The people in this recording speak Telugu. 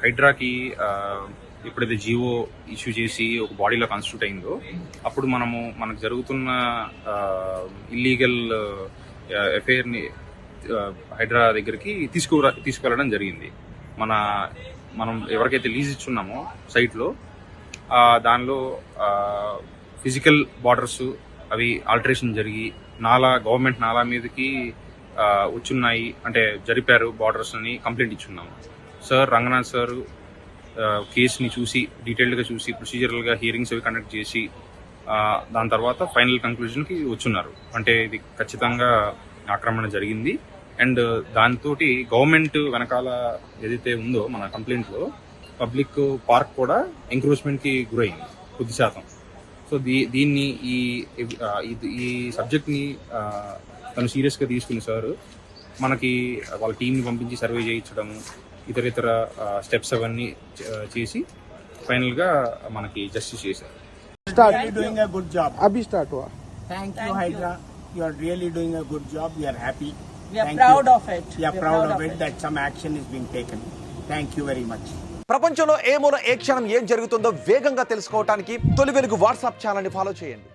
హైడ్రాకి ఎప్పుడైతే జియో ఇష్యూ చేసి ఒక బాడీలో కాన్స్టిట్యూట్ అయిందో అప్పుడు మనకు జరుగుతున్న ఇల్లీగల్ ఎఫ్ఐఆర్ని హైడ్రా దగ్గరికి తీసుకువెళ్ళడం జరిగింది. మనం ఎవరికైతే లీజ్ ఇచ్చున్నామో సైట్లో దానిలో ఫిజికల్ బార్డర్స్ అవి ఆల్టరేషన్ జరిగి గవర్నమెంట్ నాలా మీదకి వచ్చున్నాయి అంటే జరిపారు బార్డర్స్ అని కంప్లైంట్ ఇచ్చున్నాము. సార్ రంగనాథ్ సార్ కేసుని చూసి డీటెయిల్డ్గా చూసి ప్రొసీజరల్గా హియరింగ్స్ అవి కండక్ట్ చేసి దాని తర్వాత ఫైనల్ కంక్లూజన్కి వచ్చున్నారు. అంటే ఇది ఖచ్చితంగా ఆక్రమణ జరిగింది అండ్ దాంతో గవర్నమెంట్ వెనకాల ఏదైతే ఉందో మన కంప్లైంట్లో పబ్లిక్ పార్క్ కూడా ఎంక్రోచ్మెంట్కి గురైంది కొద్ది శాతం. సో దీన్ని ఈ సబ్జెక్ట్ని తను సీరియస్గా తీసుకుని సార్ మనకి వాళ్ళ టీంని పంపించి సర్వే చేయించడము ఇతర స్టెప్స్ అవన్నీ చేసి ఫైనల్గా మనకి జస్టిస్ చేశారు. Doing a good job. Abhi start hua. Thank you, Hydra. You are really doing a good job. We are happy. We are proud of it. We are proud of it that some action is being taken. Thank you very much. ప్రపంచంలో ఏ మూల ఏ క్షణం ఏం జరుగుతుందో వేగంగా తెలుసుకోవడానికి తొలి వెలుగు వాట్సాప్ ఛానల్ని ఫాలో చేయండి.